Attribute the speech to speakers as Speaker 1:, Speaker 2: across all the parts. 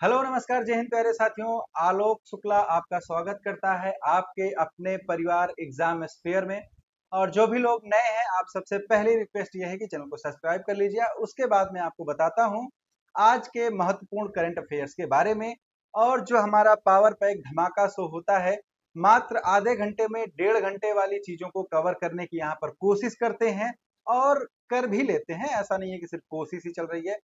Speaker 1: Hello नमस्कार जय हिंद प्यारे साथियों। आलोक शुक्ला आपका स्वागत करता है आपके अपने परिवार एग्जाम स्फेयर में। और जो भी लोग नए हैं आप सबसे पहली रिक्वेस्ट ये है कि चैनल को सब्सक्राइब कर लीजिए। उसके बाद मैं आपको बताता हूं आज के महत्वपूर्ण करंट अफेयर्स के बारे में। और जो हमारा पावर पैक धमाका शो होता है, मात्र आधे घंटे में 1.5 घंटे वाली चीजों को कवर करने की यहाँ पर कोशिश करते हैं और कर भी लेते हैं। ऐसा नहीं है कि सिर्फ कोशिश ही चल रही है,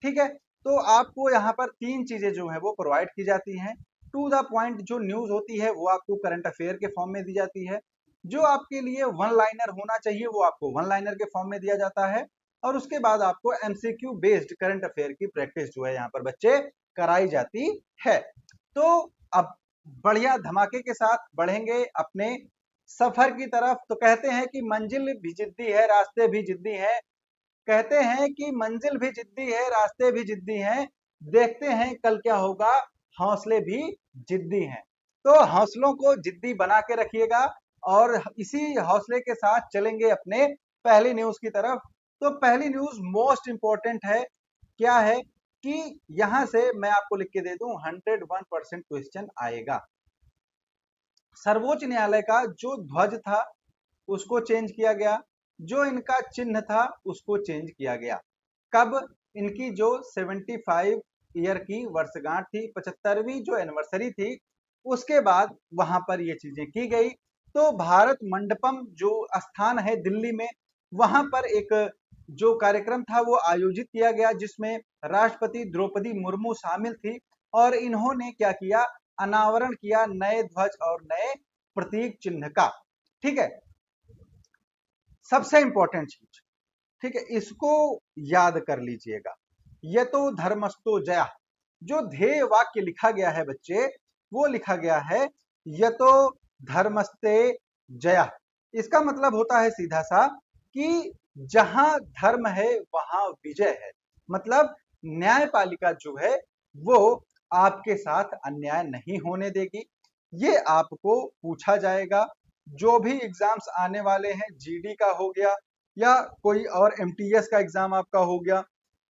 Speaker 1: ठीक है। तो आपको यहाँ पर 3 चीजें जो है वो प्रोवाइड की जाती हैं। टू द पॉइंट जो न्यूज होती है वो आपको करंट अफेयर के फॉर्म में दी जाती है। जो आपके लिए वन लाइनर होना चाहिए वो आपको वन लाइनर के फॉर्म में दिया जाता है। और उसके बाद आपको एमसीक्यू बेस्ड करंट अफेयर की प्रैक्टिस जो है यहाँ पर बच्चे कराई जाती है। तो अब बढ़िया धमाके के साथ बढ़ेंगे अपने सफर की तरफ। तो कहते हैं कि मंजिल भी जिद्दी है रास्ते भी जिद्दी है। कहते हैं कि मंजिल भी जिद्दी है रास्ते भी जिद्दी हैं, देखते हैं कल क्या होगा, हौसले भी जिद्दी हैं। तो हौसलों को जिद्दी बना के रखिएगा और इसी हौसले के साथ चलेंगे अपने पहली न्यूज की तरफ। तो पहली न्यूज मोस्ट इंपॉर्टेंट है। क्या है कि यहां से मैं आपको लिख के दे दूं, 101% क्वेश्चन आएगा। सर्वोच्च न्यायालय का जो ध्वज था उसको चेंज किया गया, जो इनका चिन्ह था उसको चेंज किया गया। कब? इनकी जो 75 ईयर की वर्षगांठ थी, 75वीं जो एनिवर्सरी थी, उसके बाद वहां पर ये चीजें की गई। तो भारत मंडपम जो स्थान है दिल्ली में, वहां पर एक जो कार्यक्रम था वो आयोजित किया गया जिसमें राष्ट्रपति द्रौपदी मुर्मू शामिल थी। और इन्होंने क्या किया, अनावरण किया नए ध्वज और नए प्रतीक चिन्ह का। ठीक है, सबसे इंपॉर्टेंट चीज, ठीक है, इसको याद कर लीजिएगा। ये तो धर्मस्तो जया, जो ध्येय वाक्य लिखा गया है बच्चे, वो लिखा गया है ये तो धर्मस्ते जया। इसका मतलब होता है सीधा सा कि जहां धर्म है वहां विजय है। मतलब न्यायपालिका जो है वो आपके साथ अन्याय नहीं होने देगी। ये आपको पूछा जाएगा। जो भी एग्जाम्स आने वाले हैं, जीडी का हो गया या कोई और एमटीएस का एग्जाम आपका हो गया,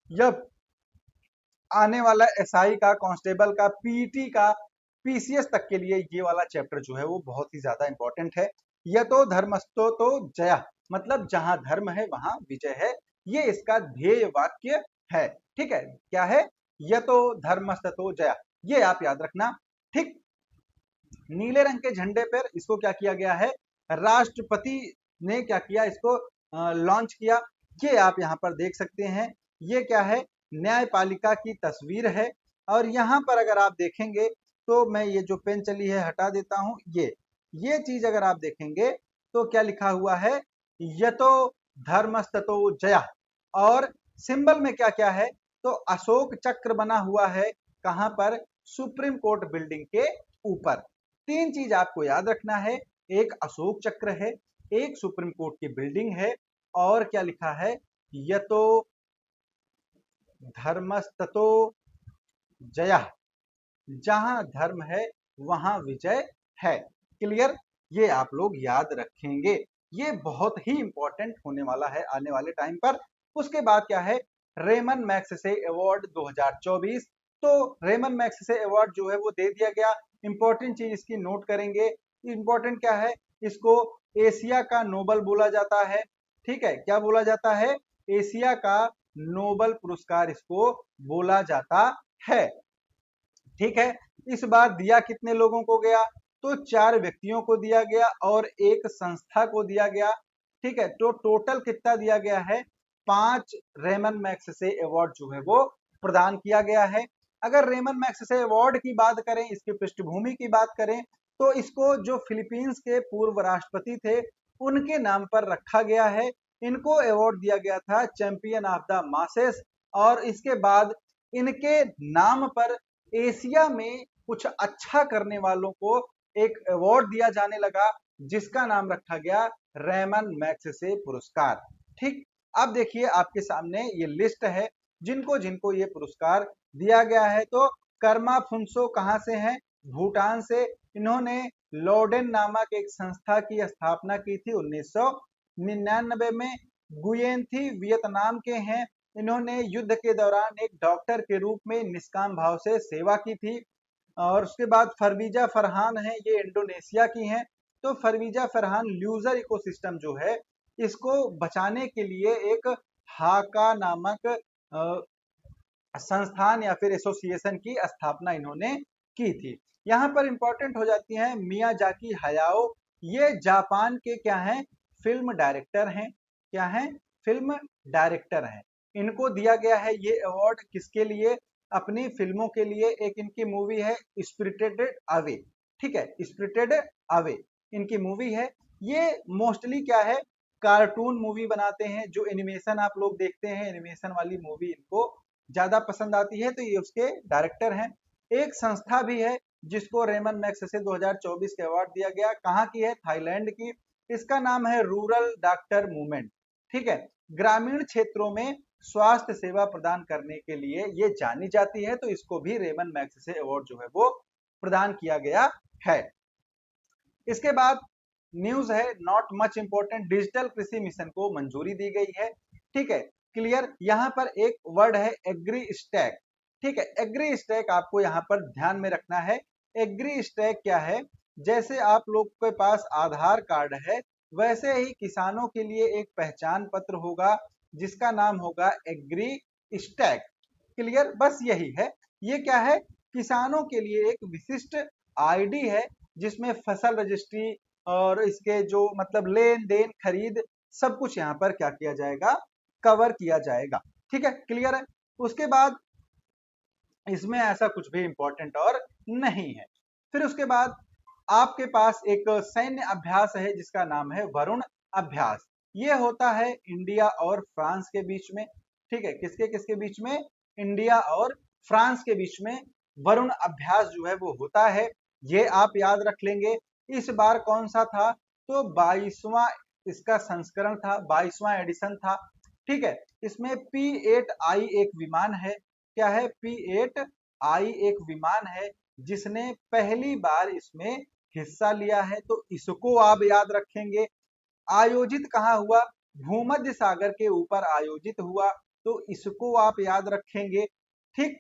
Speaker 1: या आने वाला एसआई का, कांस्टेबल का, पीटी का, पीसीएस तक के लिए ये वाला चैप्टर जो है वो बहुत ही ज्यादा इंपॉर्टेंट है। यह तो धर्मस्तो तो जया, मतलब जहां धर्म है वहां विजय है, ये इसका ध्येय वाक्य है। ठीक है, क्या है? यह तो धर्मस्तो जया, ये आप याद रखना। ठीक, नीले रंग के झंडे पर इसको क्या किया गया है, राष्ट्रपति ने क्या किया, इसको लॉन्च किया। ये आप यहाँ पर देख सकते हैं। ये क्या है, न्यायपालिका की तस्वीर है। और यहाँ पर अगर आप देखेंगे तो मैं ये जो पेन चली है हटा देता हूं। ये चीज अगर आप देखेंगे तो क्या लिखा हुआ है, यतो धर्मस्ततो जया। और सिंबल में क्या क्या है, तो अशोक चक्र बना हुआ है। कहां पर? सुप्रीम कोर्ट बिल्डिंग के ऊपर। 3 चीज आपको याद रखना है, एक अशोक चक्र है, एक सुप्रीम कोर्ट की बिल्डिंग है, और क्या लिखा है, यतो धर्मस्ततो जया, जहां धर्म है वहां विजय है। क्लियर? ये आप लोग याद रखेंगे, ये बहुत ही इंपॉर्टेंट होने वाला है आने वाले टाइम पर। उसके बाद क्या है, रेमन मैग्सेसे अवार्ड 2024। तो रेमन मैग्सेसे अवार्ड जो है वो दे दिया गया। इंपॉर्टेंट चीज इसकी नोट करेंगे, इंपॉर्टेंट क्या है, इसको एशिया का नोबल बोला जाता है। ठीक है, क्या बोला जाता है? एशिया का नोबल पुरस्कार इसको बोला जाता है। ठीक है, इस बार दिया कितने लोगों को गया, तो 4 व्यक्तियों को दिया गया और एक संस्था को दिया गया। ठीक है, तो टोटल कितना दिया गया है, 5 रेमन मैग्सेसे अवार्ड जो है वो प्रदान किया गया है। अगर रेमन मैग्सेसे अवार्ड की बात करें, इसकी पृष्ठभूमि की बात करें, तो इसको जो फिलीपींस के पूर्व राष्ट्रपति थे उनके नाम पर रखा गया है। इनको अवार्ड दिया गया था चैंपियन ऑफ द मासेस। और इसके बाद इनके नाम पर एशिया में कुछ अच्छा करने वालों को एक अवार्ड दिया जाने लगा जिसका नाम रखा गया रेमन मैग्सेसे पुरस्कार। ठीक, अब देखिए आपके सामने ये लिस्ट है जिनको जिनको ये पुरस्कार दिया गया है। तो कर्मा फुनसो कहां से हैं? भूटान से। इन्होंने लॉर्डेन नामक एक संस्था की स्थापना की थी 1999 में। गुयेन थी वियतनाम के हैं। इन्होंने युद्ध के दौरान एक डॉक्टर के रूप में निष्काम भाव से सेवा की थी। और उसके बाद फरवीजा फरहान है, ये इंडोनेशिया की हैं। तो फरवीजा फरहान ल्यूजर इकोसिस्टम जो है इसको बचाने के लिए एक हाका नामक संस्थान या फिर एसोसिएशन की स्थापना इन्होंने की थी। यहाँ पर इंपॉर्टेंट हो जाती हैं मियाजाकी हयाओ, ये जापान के क्या हैं, फिल्म डायरेक्टर हैं। क्या हैं, फिल्म डायरेक्टर हैं। इनको दिया गया है ये अवार्ड किसके लिए, अपनी फिल्मों के लिए। एक इनकी मूवी है स्पिरिटेड अवे, ठीक है, स्पिरिटेड अवे इनकी मूवी है। ये मोस्टली क्या है, कार्टून मूवी बनाते हैं। जो एनिमेशन आप लोग देखते हैं, एनिमेशन वाली मूवी इनको ज्यादा पसंद आती है, तो ये उसके डायरेक्टर हैं। एक संस्था भी है जिसको रेमन मैक्स से 2024 के अवार्ड दिया गया, कहाँ की है, थाईलैंड की। इसका नाम है रूरल डॉक्टर मूवमेंट, ठीक है। ग्रामीण क्षेत्रों में स्वास्थ्य सेवा प्रदान करने के लिए ये जानी जाती है, तो इसको भी रेमन मैक्स से अवार्ड जो है वो प्रदान किया गया है। इसके बाद न्यूज है नॉट मच इंपॉर्टेंट, डिजिटल कृषि मिशन को मंजूरी दी गई है, ठीक है, क्लियर। यहाँ पर एक वर्ड है एग्री स्टैक, ठीक है। एग्री स्टैक आपको यहाँ पर ध्यान में रखना है। एग्री स्टैक क्या है, जैसे आप लोग के पास आधार कार्ड है, वैसे ही किसानों के लिए एक पहचान पत्र होगा जिसका नाम होगा एग्री स्टैक, क्लियर। बस यही है। ये क्या है, किसानों के लिए एक विशिष्ट आईडी है जिसमें फसल रजिस्ट्री और इसके जो मतलब लेन देन खरीद सब कुछ यहाँ पर क्या किया जाएगा, कवर किया जाएगा, ठीक है, क्लियर है। उसके बाद इसमें ऐसा कुछ भी इंपॉर्टेंट और नहीं है। फिर उसके बाद आपके पास एक सैन्य अभ्यास है जिसका नाम है वरुण अभ्यास। ये होता है इंडिया और फ्रांस के बीच में, ठीक है। किसके किसके बीच में, इंडिया और फ्रांस के बीच में वरुण अभ्यास जो है वो होता है। ये आप याद रख लेंगे। इस बार कौन सा था, तो 22वां इसका संस्करण था, 22वां एडिशन था, ठीक है। इसमें P8I एक विमान है। क्या है, P8I एक विमान है जिसने पहली बार इसमें हिस्सा लिया है, तो इसको आप याद रखेंगे। आयोजित कहाँ हुआ, भूमध्य सागर के ऊपर आयोजित हुआ, तो इसको आप याद रखेंगे, ठीक।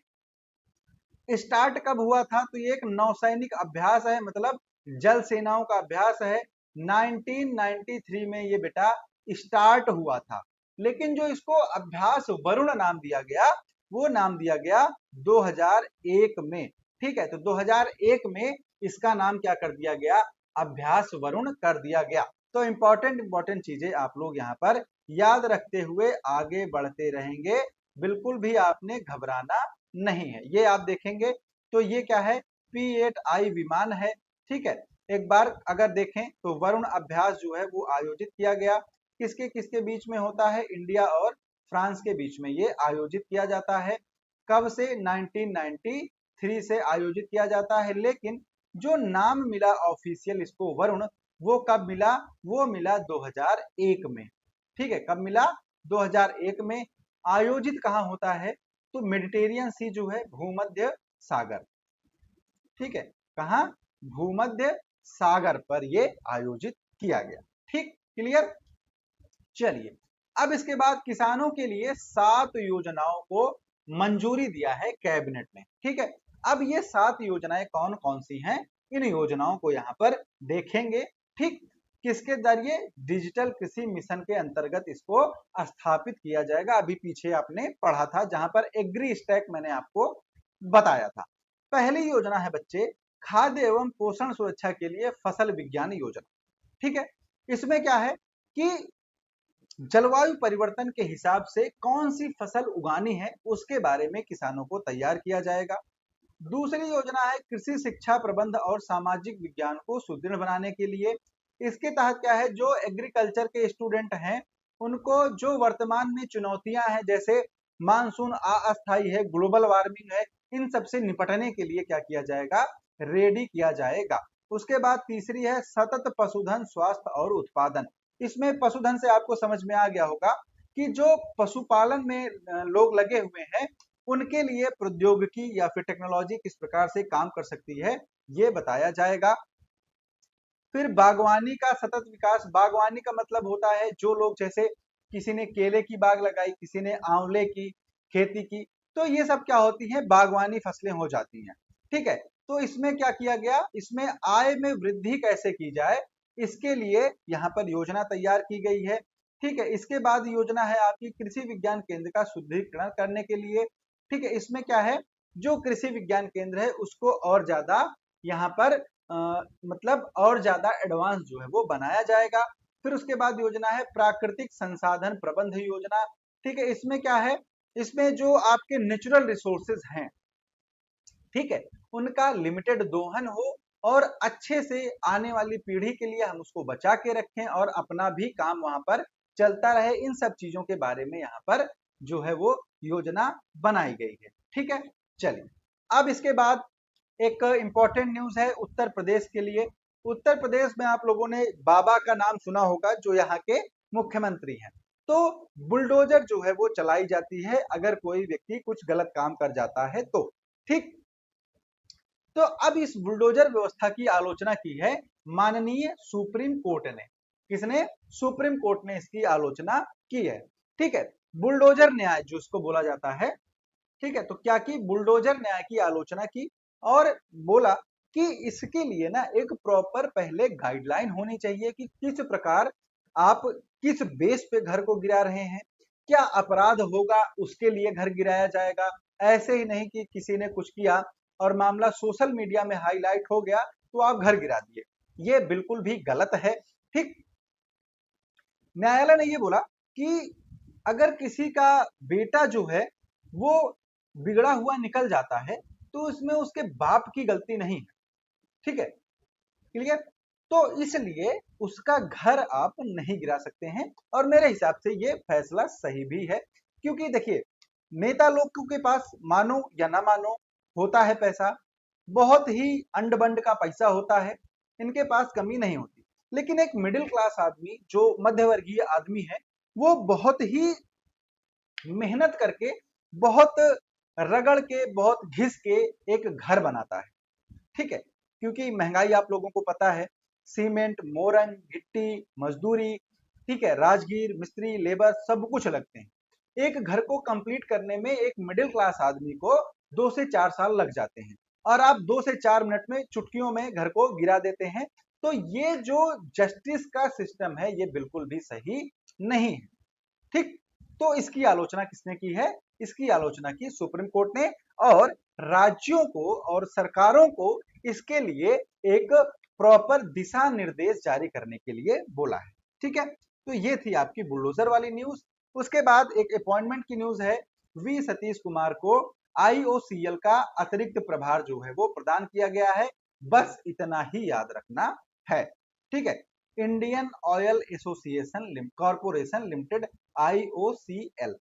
Speaker 1: स्टार्ट कब हुआ था, तो ये एक नौसैनिक अभ्यास है, मतलब जल सेनाओं का अभ्यास है। 1993 में ये बेटा स्टार्ट हुआ था, लेकिन जो इसको अभ्यास वरुण नाम दिया गया, वो नाम दिया गया 2001 में, ठीक है। तो 2001 में इसका नाम क्या कर दिया गया, अभ्यास वरुण कर दिया गया। तो इंपॉर्टेंट चीजें आप लोग यहाँ पर याद रखते हुए आगे बढ़ते रहेंगे, बिल्कुल भी आपने घबराना नहीं है। ये आप देखेंगे तो ये क्या है, P8I विमान है, ठीक है। एक बार अगर देखें तो वरुण अभ्यास जो है वो आयोजित किया गया, किसके किसके बीच में होता है, इंडिया और फ्रांस के बीच में ये आयोजित किया जाता है। कब से, 1993 से आयोजित किया जाता है। लेकिन जो नाम मिला ऑफिशियल इसको वरुण, वो कब मिला, वो मिला 2001 में, ठीक है। कब मिला, 2001 में। आयोजित कहाँ होता है, तो मेडिटेरियन सी जो है, भूमध्य सागर, ठीक है। कहाँ, भूमध्य सागर पर ये आयोजित किया गया, ठीक, क्लियर। चलिए, अब इसके बाद किसानों के लिए 7 योजनाओं को मंजूरी दिया है कैबिनेट ने, ठीक है। अब ये 7 योजनाएं कौन कौन सी हैं, इन योजनाओं को यहाँ पर देखेंगे, ठीक। किसके जरिए, डिजिटल कृषि मिशन के अंतर्गत इसको स्थापित किया जाएगा। अभी पीछे आपने पढ़ा था जहां पर एग्री स्टैक मैंने आपको बताया था। पहली योजना है बच्चे, खाद्य एवं पोषण सुरक्षा के लिए फसल विज्ञान योजना, ठीक है। इसमें क्या है कि जलवायु परिवर्तन के हिसाब से कौन सी फसल उगानी है उसके बारे में किसानों को तैयार किया जाएगा। दूसरी योजना है कृषि शिक्षा प्रबंध और सामाजिक विज्ञान को सुदृढ़ बनाने के लिए। इसके तहत क्या है, जो एग्रीकल्चर के स्टूडेंट हैं उनको जो वर्तमान में चुनौतियां हैं, जैसे मानसून अस्थायी है, ग्लोबल वार्मिंग है, इन सबसे निपटने के लिए क्या किया जाएगा, रेडी किया जाएगा। उसके बाद तीसरी है सतत पशुधन स्वास्थ्य और उत्पादन। इसमें पशुधन से आपको समझ में आ गया होगा कि जो पशुपालन में लोग लगे हुए हैं उनके लिए प्रौद्योगिकी या फिर टेक्नोलॉजी किस प्रकार से काम कर सकती है, ये बताया जाएगा। फिर बागवानी का सतत विकास। बागवानी का मतलब होता है जो लोग जैसे किसी ने केले की बाग लगाई, किसी ने आंवले की खेती की, तो ये सब क्या होती है, बागवानी फसलें हो जाती हैं। ठीक है, तो इसमें क्या किया गया, इसमें आय में वृद्धि कैसे की जाए, इसके लिए यहाँ पर योजना तैयार की गई है। ठीक है, इसके बाद योजना है आपकी कृषि विज्ञान केंद्र का सुदृढ़ीकरण करने के लिए। ठीक है, इसमें क्या है, जो कृषि विज्ञान केंद्र है उसको और ज्यादा यहाँ पर मतलब और ज्यादा एडवांस जो है वो बनाया जाएगा। फिर उसके बाद योजना है प्राकृतिक संसाधन प्रबंध योजना। ठीक है, इसमें क्या है, इसमें जो आपके नेचुरल रिसोर्सेज हैं, ठीक है, उनका लिमिटेड दोहन हो और अच्छे से आने वाली पीढ़ी के लिए हम उसको बचा के रखें और अपना भी काम वहां पर चलता रहे। इन सब चीजों के बारे में यहाँ पर जो है वो योजना बनाई गई है। ठीक है, चलिए अब इसके बाद एक इंपॉर्टेंट न्यूज है उत्तर प्रदेश के लिए। उत्तर प्रदेश में आप लोगों ने बाबा का नाम सुना होगा, जो यहाँ के मुख्यमंत्री हैं। तो बुलडोजर जो है वो चलाई जाती है अगर कोई व्यक्ति कुछ गलत काम कर जाता है तो। ठीक, तो अब इस बुलडोजर व्यवस्था की आलोचना की है माननीय सुप्रीम कोर्ट ने। किसने, सुप्रीम कोर्ट ने इसकी आलोचना की है। ठीक है, बुलडोजर न्याय जो इसको बोला जाता है। ठीक है, तो क्या की, बुलडोजर न्याय की आलोचना की और बोला कि इसके लिए ना एक प्रॉपर पहले गाइडलाइन होनी चाहिए कि किस प्रकार आप किस बेस पे घर को गिरा रहे हैं, क्या अपराध होगा उसके लिए घर गिराया जाएगा। ऐसे ही नहीं कि किसी ने कुछ किया और मामला सोशल मीडिया में हाईलाइट हो गया तो आप घर गिरा दिए, ये बिल्कुल भी गलत है। ठीक, न्यायालय ने ये बोला कि अगर किसी का बेटा जो है वो बिगड़ा हुआ निकल जाता है तो उसमें उसके बाप की गलती नहीं है। ठीक है, क्लियर, तो इसलिए उसका घर आप नहीं गिरा सकते हैं और मेरे हिसाब से ये फैसला सही भी है। क्योंकि देखिए, नेता लोगों के पास मानो या ना मानो होता है पैसा, बहुत ही अंड बंड का पैसा होता है, इनके पास कमी नहीं होती। लेकिन एक मिडिल क्लास आदमी जो मध्यवर्गीय आदमी है वो बहुत ही मेहनत करके, बहुत रगड़ के, बहुत घिस के एक घर बनाता है। ठीक है, क्योंकि महंगाई आप लोगों को पता है, सीमेंट, मोरंग, गिट्टी, मजदूरी, ठीक है, राजगीर, मिस्त्री, लेबर सब कुछ लगते हैं। एक घर को कंप्लीट करने में एक मिडिल क्लास आदमी को 2 से 4 साल लग जाते हैं और आप 2 से 4 मिनट में, चुटकियों में घर को गिरा देते हैं। तो ये जो जस्टिस का सिस्टम है ये बिल्कुल भी सही नहीं है। ठीक, तो इसकी आलोचना किसने की है, इसकी आलोचना की सुप्रीम कोर्ट ने और राज्यों को और सरकारों को इसके लिए एक प्रॉपर दिशा निर्देश जारी करने के लिए बोला है। ठीक है, तो ये थी आपकी बुलडोजर वाली न्यूज। उसके बाद एक अपॉइंटमेंट की न्यूज है, वी सतीश कुमार को आईओसीएल का अतिरिक्त प्रभार जो है वो प्रदान किया गया है। बस इतना ही याद रखना है। ठीक है, Indian oil association corporation limited, IOCL,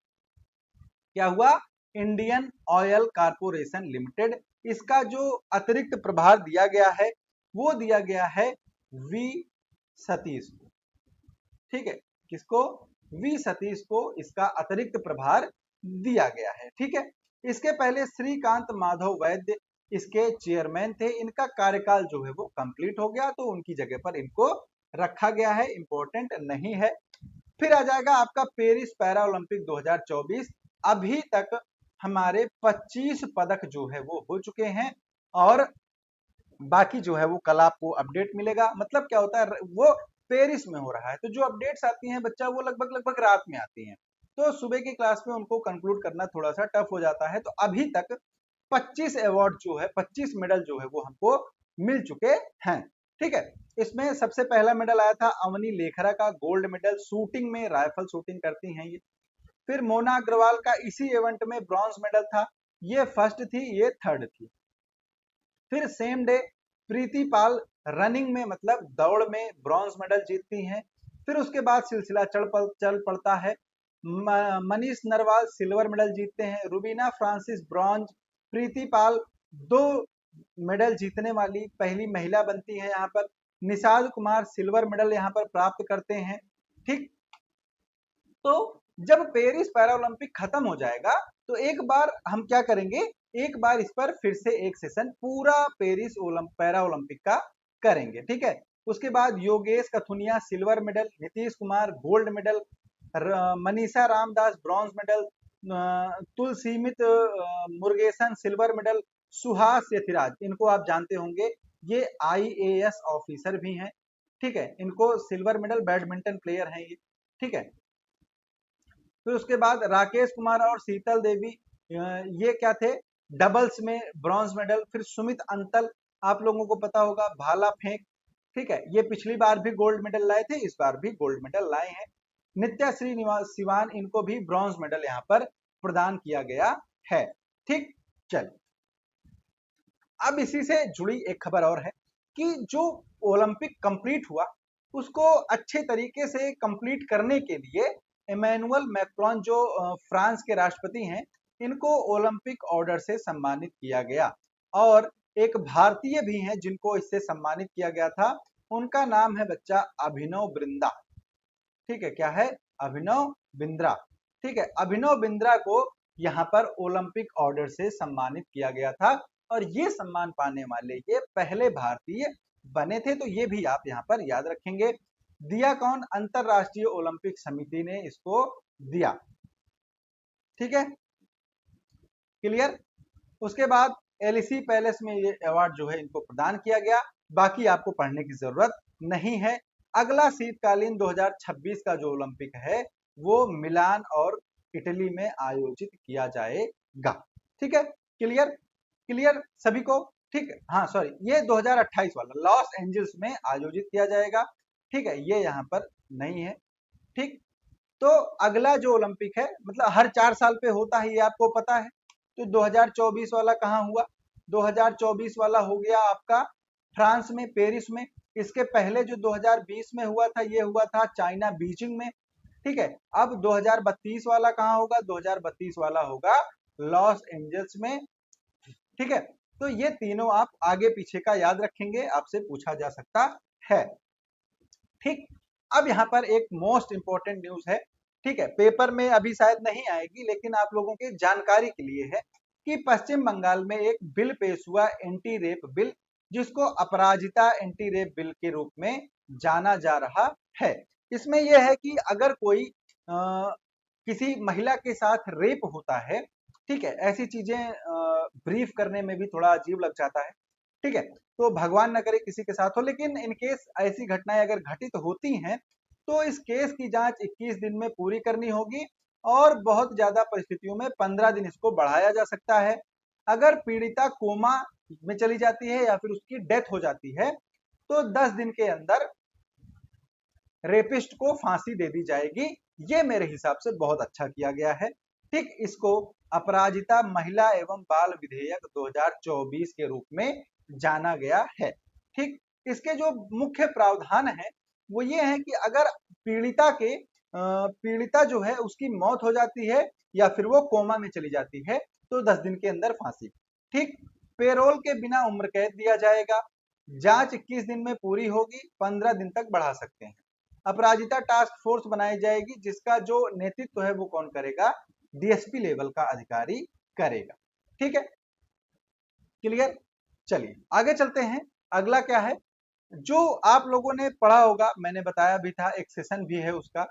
Speaker 1: क्या हुआ, इंडियन ऑयल कॉर्पोरेशन लिमिटेड, इसका जो अतिरिक्त प्रभार दिया गया है वो दिया गया है वी सतीश को। ठीक है, किसको, वी सतीश को इसका अतिरिक्त प्रभार दिया गया है। ठीक है, इसके पहले श्रीकांत माधव वैद्य इसके चेयरमैन थे, इनका कार्यकाल जो है वो कंप्लीट हो गया तो उनकी जगह पर इनको रखा गया है, इंपॉर्टेंट नहीं है। फिर आ जाएगा आपका पेरिस पैरा ओलंपिक 2024। अभी तक हमारे 25 पदक जो है वो हो चुके हैं और बाकी जो है वो कल आपको अपडेट मिलेगा। मतलब क्या होता है, वो पेरिस में हो रहा है तो जो अपडेट्स आती हैं बच्चा वो लगभग लगभग रात में आती हैं, तो सुबह की क्लास में उनको कंक्लूड करना थोड़ा सा टफ हो जाता है। तो अभी तक 25 अवार्ड जो है, 25 मेडल जो है वो हमको मिल चुके हैं। ठीक है, इसमें सबसे पहला मेडल आया था अवनी लेखरा का, गोल्ड मेडल, शूटिंग में, राइफल शूटिंग करती हैं ये। फिर मोना अग्रवाल का इसी इवेंट में ब्रॉन्ज मेडल था, ये फर्स्ट थी, ये थर्ड थी। फिर सेम डे प्रीति पाल रनिंग में, मतलब दौड़ में ब्रॉन्ज मेडल जीतती हैं। फिर उसके बाद सिलसिला चल पड़ता है, मनीष नरवाल सिल्वर मेडल जीतते हैं, रुबीना फ्रांसिस ब्रॉन्ज, प्रीति पाल 2 मेडल जीतने वाली पहली महिला बनती है यहाँ पर, निषाद कुमार सिल्वर मेडल यहाँ पर प्राप्त करते हैं। ठीक, तो जब पेरिस पैरा ओलंपिक खत्म हो जाएगा तो एक बार हम क्या करेंगे, एक बार इस पर फिर से एक सेशन पूरा पेरिस पैरा ओलंपिक का करेंगे। ठीक है, उसके बाद Yogesh Kathuniya silver medal, Nitish Kumar gold medal, Manisha Ramdas bronze medal, Thulasimathi Murugesan silver medal, Suhas Yathiraj, इनको आप जानते होंगे, ये IAS ऑफिसर भी हैं, ठीक है, इनको सिल्वर मेडल, बैडमिंटन प्लेयर हैं ये, ठीक है। फिर उसके बाद राकेश कुमार और शीतल देवी, ये क्या थे, डबल्स में ब्रॉन्ज मेडल। फिर सुमित अंतल, आप लोगों को पता होगा, भाला फेंक, ठीक है, ये पिछली बार भी गोल्ड मेडल लाए थे, इस बार भी गोल्ड मेडल लाए हैं। नित्या श्रीनिवास सिवान, इनको भी ब्रॉन्ज मेडल यहाँ पर प्रदान किया गया है, ठीक। चल, अब इसी से जुड़ी एक खबर और है कि जो ओलंपिक कंप्लीट हुआ उसको अच्छे तरीके से कंप्लीट करने के लिए इमैनुअल मैक्रोन, जो फ्रांस के राष्ट्रपति हैं, इनको ओलंपिक ऑर्डर से सम्मानित किया गया। और एक भारतीय भी हैं जिनको इससे सम्मानित किया गया था, उनका नाम है बच्चा अभिनव बिंद्रा, ठीक है, क्या है, अभिनव बिंद्रा, ठीक है। अभिनव बिंद्रा को यहाँ पर ओलंपिक ऑर्डर से सम्मानित किया गया था और ये सम्मान पाने वाले ये पहले भारतीय बने थे, तो ये भी आप यहाँ पर याद रखेंगे। दिया कौन, अंतरराष्ट्रीय ओलंपिक समिति ने इसको दिया, ठीक है, क्लियर। उसके बाद एलसी पैलेस में ये अवार्ड जो है इनको प्रदान किया गया, बाकी आपको पढ़ने की जरूरत नहीं है। अगला शीतकालीन 2026 का जो ओलंपिक है वो मिलान और इटली में आयोजित किया जाएगा, ठीक है, क्लियर, क्लियर सभी को, ठीक है। हाँ सॉरी, ये 2028 वाला लॉस एंजल्स में आयोजित किया जाएगा, ठीक है, ये यहाँ पर नहीं है, ठीक। तो अगला जो ओलंपिक है, मतलब हर 4 साल पे होता है, ये आपको पता है। तो 2024 वाला कहाँ हुआ, 2024 वाला हो गया आपका फ्रांस में, पेरिस में। इसके पहले जो 2020 में हुआ था, ये हुआ था चाइना बीजिंग में, ठीक है। अब 2032 वाला कहाँ होगा, 2032 वाला होगा लॉस एंजल्स में, ठीक है। तो ये तीनों आप आगे पीछे का याद रखेंगे, आपसे पूछा जा सकता है, ठीक। अब यहाँ पर एक मोस्ट इंपोर्टेंट न्यूज है, ठीक है, पेपर में अभी शायद नहीं आएगी, लेकिन आप लोगों की जानकारी के लिए है कि पश्चिम बंगाल में एक बिल पेश हुआ, एंटी रेप बिल, जिसको अपराजिता एंटी रेप बिल के रूप में जाना जा रहा है। इसमें यह है कि अगर कोई किसी महिला के साथ रेप होता है, ठीक है, ऐसी चीजें ब्रीफ करने में भी थोड़ा अजीब लग जाता है, ठीक है, तो भगवान न करे किसी के साथ हो, लेकिन इन केस ऐसी घटनाएं अगर घटित होती हैं तो इस केस की जांच 21 दिन में पूरी करनी होगी और बहुत ज्यादा परिस्थितियों में 15 दिन इसको बढ़ाया जा सकता है। अगर पीड़िता कोमा में चली जाती है या फिर उसकी डेथ हो जाती है तो 10 दिन के अंदर रेपिस्ट को फांसी दे दी जाएगी। ये मेरे हिसाब से बहुत अच्छा किया गया है, ठीक। इसको अपराजिता महिला एवं बाल विधेयक 2024 के रूप में जाना गया है, ठीक। इसके जो मुख्य प्रावधान है वो ये है कि अगर पीड़िता जो है उसकी मौत हो जाती है या फिर वो कोमा में चली जाती है तो 10 दिन के अंदर फांसी, ठीक। पेरोल के बिना उम्र कैद दिया जाएगा, जांच 21 दिन में पूरी होगी, 15 दिन तक बढ़ा सकते हैं। अपराजिता टास्क फोर्स बनाई जाएगी जिसका जो नेतृत्व है वो कौन करेगा, डीएसपी लेवल का अधिकारी करेगा, ठीक है, क्लियर। चलिए आगे चलते हैं। अगला क्या है, जो आप लोगों ने पढ़ा होगा, मैंने बताया भी था, एक सेशन भी है उसका,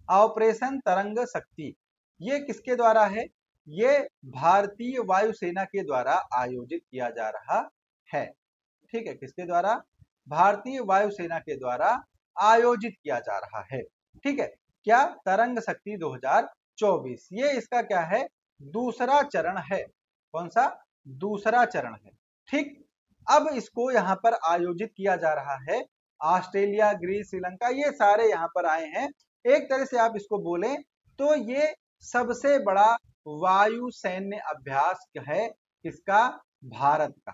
Speaker 1: ऑपरेशन तरंग शक्ति। ये किसके द्वारा है, ये भारतीय वायुसेना के द्वारा आयोजित किया जा रहा है, ठीक है, किसके द्वारा, भारतीय वायुसेना के द्वारा आयोजित किया जा रहा है, ठीक है। क्या, तरंग शक्ति 2024, ये इसका क्या है, दूसरा चरण है। कौन सा, दूसरा चरण है, ठीक। अब इसको यहाँ पर आयोजित किया जा रहा है, ऑस्ट्रेलिया, ग्रीस, श्रीलंका, ये सारे यहाँ पर आए हैं। एक तरह से आप इसको बोलें तो ये सबसे बड़ा वायु सैन्य अभ्यास है किसका, भारत का,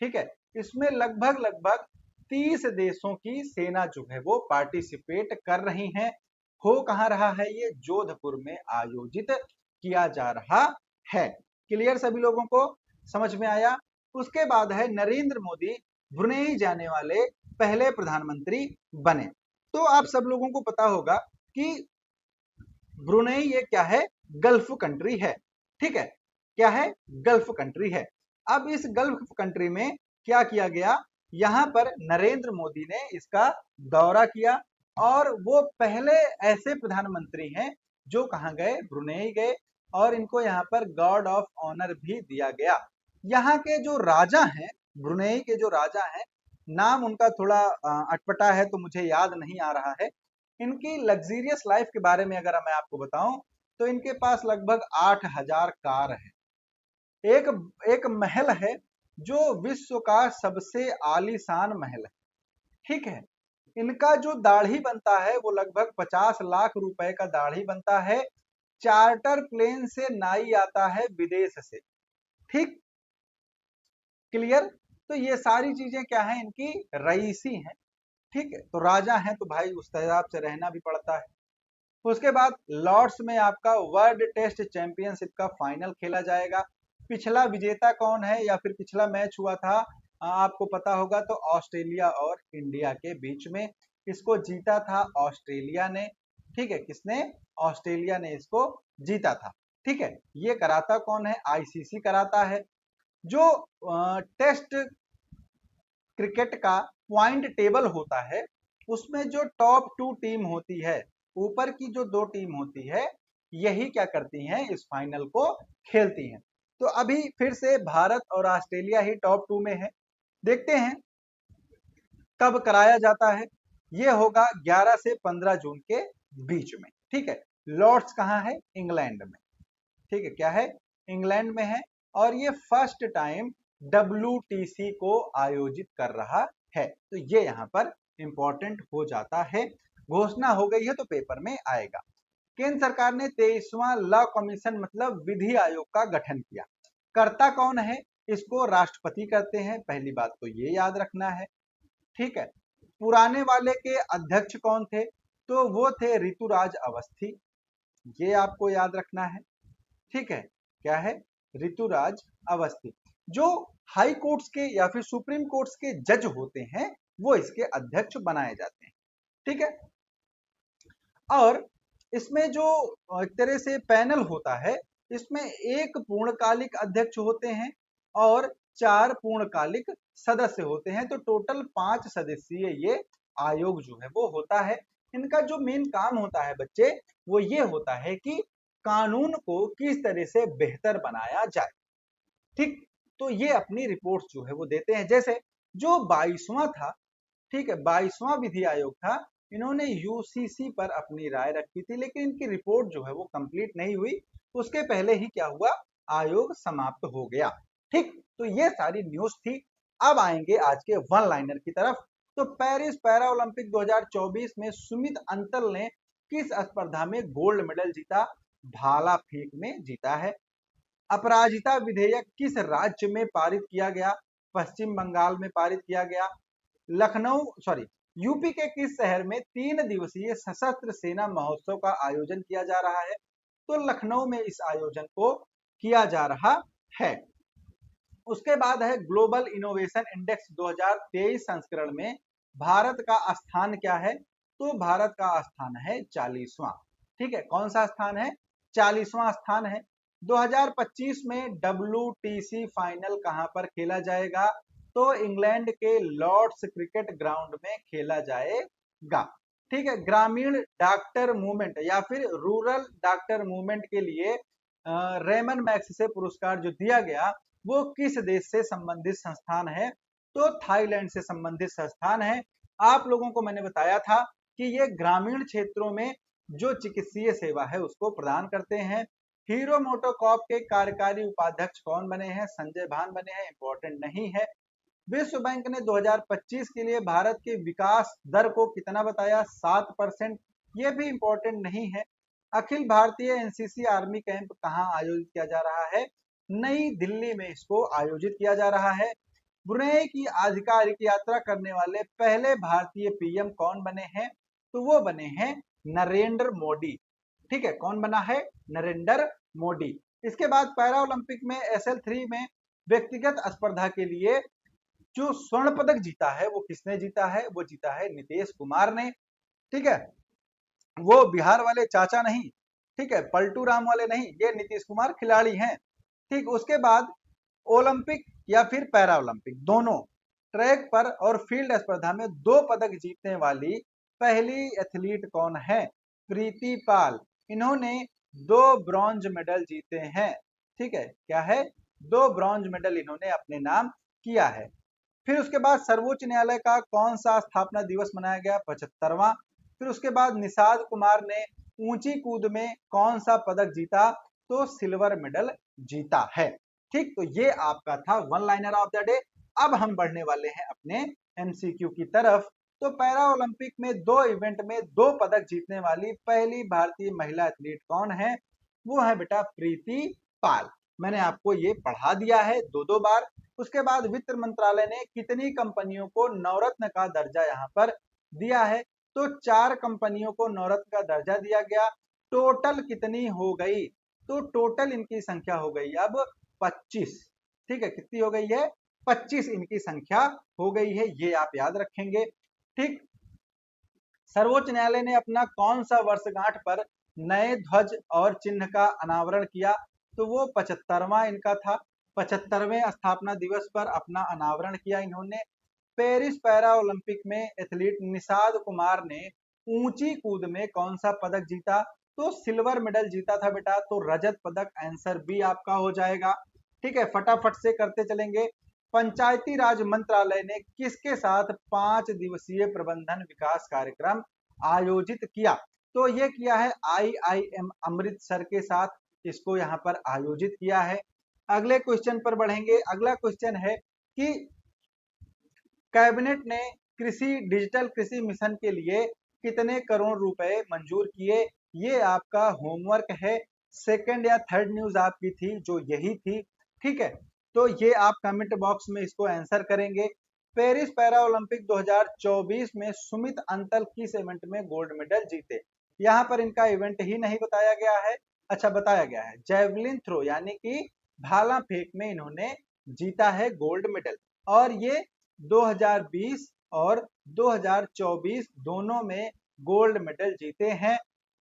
Speaker 1: ठीक है। इसमें लगभग लगभग 30 देशों की सेना जो है वो पार्टिसिपेट कर रही हैं। हो कहाँ रहा है, ये जोधपुर में आयोजित किया जा रहा है, क्लियर सभी लोगों को, समझ में आया। उसके बाद है नरेंद्र मोदी ब्रुनेई जाने वाले पहले प्रधानमंत्री बने। तो आप सब लोगों को पता होगा कि ब्रुनेई ये क्या है, गल्फ कंट्री है, ठीक है, क्या है, गल्फ कंट्री है। अब इस गल्फ कंट्री में क्या किया गया, यहाँ पर नरेंद्र मोदी ने इसका दौरा किया, और वो पहले ऐसे प्रधानमंत्री हैं जो कहाँ गए, ब्रुनेई गए, और इनको यहाँ पर गॉर्ड ऑफ ऑनर भी दिया गया। यहाँ के जो राजा हैं, ब्रुनेई के जो राजा हैं, नाम उनका थोड़ा अटपटा है तो मुझे याद नहीं आ रहा है। इनकी लग्जीरियस लाइफ के बारे में अगर मैं आपको बताऊं तो इनके पास लगभग 8,000 कार है। एक एक महल है जो विश्व का सबसे आलीशान महल है। ठीक है, इनका जो दाढ़ी बनता है वो लगभग 50 लाख रुपए का दाढ़ी बनता है। चार्टर प्लेन से नाई आता है विदेश से। ठीक, क्लियर। तो ये सारी चीजें क्या है, इनकी रईसी हैं। ठीक है, तो राजा हैं तो भाई उस हिसाब से रहना भी पड़ता है। उसके बाद लॉर्ड्स में आपका वर्ल्ड टेस्ट चैंपियनशिप का फाइनल खेला जाएगा। पिछला विजेता कौन है, या फिर पिछला मैच हुआ था आपको पता होगा तो ऑस्ट्रेलिया और इंडिया के बीच में। इसको जीता था ऑस्ट्रेलिया ने। ठीक है, किसने, ऑस्ट्रेलिया ने इसको जीता था। ठीक है, ये कराता कौन है, आईसीसी कराता है। जो टेस्ट क्रिकेट का पॉइंट टेबल होता है उसमें जो टॉप 2 टीम होती है, ऊपर की जो 2 टीम होती है, यही क्या करती हैं, इस फाइनल को खेलती हैं। तो अभी फिर से भारत और ऑस्ट्रेलिया ही टॉप 2 में है। देखते हैं कब कराया जाता है। ये होगा 11 से 15 जून के बीच में। ठीक है, लॉर्ड्स कहाँ है, इंग्लैंड में। ठीक है, क्या है, इंग्लैंड में है। और ये फर्स्ट टाइम WTC को आयोजित कर रहा है। तो ये यहाँ पर इंपॉर्टेंट हो जाता है। घोषणा हो गई है तो पेपर में आएगा। केंद्र सरकार ने 23वां लॉ कमीशन मतलब विधि आयोग का गठन किया। कर्ता कौन है, इसको राष्ट्रपति करते हैं, पहली बात तो ये याद रखना है। ठीक है, पुराने वाले के अध्यक्ष कौन थे, तो वो थे ऋतुराज अवस्थी, ये आपको याद रखना है। ठीक है, क्या है, ऋतुराज अवस्थी। जो हाई कोर्ट्स के या फिर सुप्रीम कोर्ट्स के जज होते हैं वो इसके अध्यक्ष बनाए जाते हैं। ठीक है, और इसमें जो एक तरह से पैनल होता है, इसमें एक पूर्णकालिक अध्यक्ष होते हैं और 4 पूर्णकालिक सदस्य होते हैं। तो टोटल 5 सदस्यीय ये आयोग जो है वो होता है। इनका जो मेन काम होता है बच्चे, वो ये होता है कि कानून को किस तरह से बेहतर बनाया जाए। ठीक, तो ये अपनी रिपोर्ट जो है वो देते हैं। जैसे जो 22वां था, ठीक है, 22वां विधि आयोग था, इन्होंने यूसीसी पर अपनी राय रखी थी, लेकिन इनकी रिपोर्ट जो है वो कंप्लीट नहीं हुई। उसके पहले ही क्या हुआ, आयोग समाप्त हो गया। ठीक, तो ये सारी न्यूज थी। अब आएंगे आज के वन लाइनर की तरफ। तो पेरिस पैरा ओलंपिक 2024 में सुमित अंतल ने किस स्पर्धा में गोल्ड मेडल जीता, भाला फेंक में जीता है। अपराजिता विधेयक किस राज्य में पारित किया गया, पश्चिम बंगाल में पारित किया गया। लखनऊ सॉरी यूपी के किस शहर में 3 दिवसीय सशस्त्र सेना महोत्सव का आयोजन किया जा रहा है, तो लखनऊ में इस आयोजन को किया जा रहा है। उसके बाद है ग्लोबल इनोवेशन इंडेक्स 2023 संस्करण में भारत का स्थान क्या है, तो भारत का स्थान है 40वां। ठीक है, कौन सा स्थान है, 40वां स्थान है। 2025 में WTC फाइनल कहां पर खेला जाएगा, तो इंग्लैंड के लॉर्ड्स क्रिकेट ग्राउंड में खेला जाएगा। ठीक है, ग्रामीण डॉक्टर मूवमेंट या फिर रूरल डॉक्टर मूवमेंट के लिए रेमन मैग्सेसे पुरस्कार जो दिया गया वो किस देश से संबंधित संस्थान है, तो थाईलैंड से संबंधित संस्थान है। आप लोगों को मैंने बताया था कि ये ग्रामीण क्षेत्रों में जो चिकित्सीय सेवा है उसको प्रदान करते हैं। हीरो मोटोकॉर्प के कार्यकारी उपाध्यक्ष कौन बने हैं, संजय भान बने हैं, इंपॉर्टेंट नहीं है। विश्व बैंक ने 2025 के लिए भारत के विकास दर को कितना बताया, 7%, ये भी इंपॉर्टेंट नहीं है। Akhil Bharatiya NCC army camp कहां आयोजित किया जा रहा है, नई दिल्ली में इसको आयोजित किया जा रहा है। ब्रुनेई की आधिकारिक यात्रा करने वाले पहले भारतीय पीएम कौन बने हैं, तो वो बने हैं नरेंद्र मोदी। ठीक है, कौन बना है, नरेंद्र मोदी। इसके बाद पैरा ओलंपिक में SL3 में व्यक्तिगत स्पर्धा के लिए जो स्वर्ण पदक जीता है वो किसने जीता है, वो जीता है नीतीश कुमार ने। ठीक है, वो बिहार वाले चाचा नहीं, ठीक है, पलटू राम वाले नहीं, ये नीतीश कुमार खिलाड़ी हैं। ठीक, उसके बाद ओलंपिक या फिर पैरा ओलंपिक दोनों ट्रैक पर और फील्ड स्पर्धा में 2 पदक जीतने वाली पहली एथलीट कौन है? प्रीति पाल। इन्होंने 2 ब्रॉन्ज मेडल जीते हैं। ठीक है, क्या है? 2 ब्रॉन्ज मेडल इन्होंने अपने नाम किया है। फिर उसके बाद सर्वोच्च न्यायालय का कौन सा स्थापना दिवस मनाया गया? 75वां। फिर उसके बाद निषाद कुमार ने ऊंची कूद में कौन सा पदक जीता? तो सिल्वर मेडल जीता है। ठीक, तो ये आपका था one liner of the day. अब हम बढ़ने वाले हैं अपने एमसीक्यू की तरफ। तो पैरा ओलंपिक में 2 इवेंट में 2 पदक जीतने वाली पहली भारतीय महिला एथलीट कौन है? वो है बेटा प्रीति पाल। मैंने आपको ये पढ़ा दिया है 2-2 बार। उसके बाद वित्त मंत्रालय ने कितनी कंपनियों को नवरत्न का दर्जा यहाँ पर दिया है? तो 4 कंपनियों को नवरत्न का दर्जा दिया गया। टोटल कितनी हो गई? तो टोटल इनकी संख्या हो गई अब 25। ठीक है, कितनी हो गई है? 25 इनकी संख्या हो गई है, ये आप याद रखेंगे। ठीक, सर्वोच्च न्यायालय ने अपना कौन सा वर्षगांठ पर नए ध्वज और चिन्ह का अनावरण किया? तो वो 75वां इनका था। 75वें स्थापना दिवस पर अपना अनावरण किया इन्होंने। पेरिस पैरा ओलंपिक में एथलीट निषाद कुमार ने ऊंची कूद में कौन सा पदक जीता? तो सिल्वर मेडल जीता था बेटा, तो रजत पदक आंसर बी आपका हो जाएगा। ठीक है, फटाफट से करते चलेंगे। पंचायती राज मंत्रालय ने किसके साथ 5 दिवसीय प्रबंधन विकास कार्यक्रम आयोजित किया? तो ये किया है IIM अमृतसर के साथ, इसको यहाँ पर आयोजित किया है। अगले क्वेश्चन पर बढ़ेंगे। अगला क्वेश्चन है कि कैबिनेट ने डिजिटल कृषि मिशन के लिए कितने करोड़ रुपए मंजूर किए? ये आपका होमवर्क है। सेकंड या थर्ड न्यूज आपकी थी जो यही थी। ठीक है, तो ये आप कमेंट बॉक्स में इसको आंसर करेंगे। पेरिस पैरा ओलंपिक 2024 में सुमित अंतल किस इवेंट में गोल्ड मेडल जीते? यहाँ पर इनका इवेंट ही नहीं बताया गया है। अच्छा, बताया गया है जैवलिन थ्रो यानी कि भाला फेंक में इन्होंने जीता है गोल्ड मेडल। और ये 2020 और 2024 दोनों में गोल्ड मेडल जीते हैं।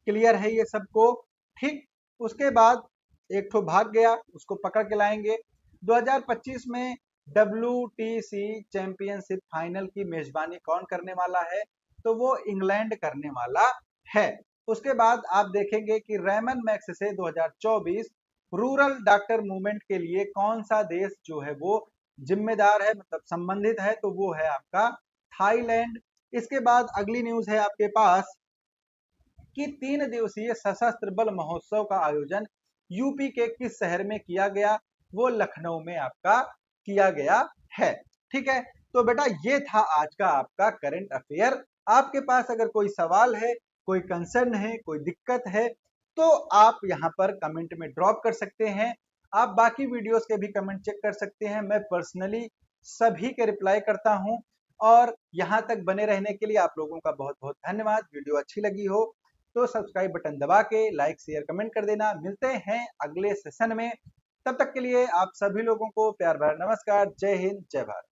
Speaker 1: क्लियर है ये सबको? ठीक, उसके बाद एक ठो भाग गया, उसको पकड़ के लाएंगे। 2025 में WTC चैंपियनशिप फाइनल की मेजबानी कौन करने वाला है? तो वो इंग्लैंड करने वाला है। उसके बाद आप देखेंगे कि रेमन मैक्स से 2024 रूरल डॉक्टर मूवमेंट के लिए कौन सा देश जो है वो जिम्मेदार है, मतलब संबंधित है? तो वो है आपका थाईलैंड। इसके बाद अगली न्यूज है आपके पास कि 3 दिवसीय सशस्त्र बल महोत्सव का आयोजन यूपी के किस शहर में किया गया? वो लखनऊ में आपका किया गया है। ठीक है, तो बेटा ये था आज का आपका करंट अफेयर। आपके पास अगर कोई सवाल है, कोई कंसर्न है, कोई दिक्कत है, तो आप यहाँ पर कमेंट में ड्रॉप कर सकते हैं। आप बाकी वीडियोस के भी कमेंट चेक कर सकते हैं। मैं पर्सनली सभी के रिप्लाई करता हूं। और यहाँ तक बने रहने के लिए आप लोगों का बहुत बहुत धन्यवाद। वीडियो अच्छी लगी हो तो सब्सक्राइब बटन दबा के लाइक शेयर कमेंट कर देना। मिलते हैं अगले सेशन में, तब तक के लिए आप सभी लोगों को प्यार भरा नमस्कार। जय हिंद, जय भारत।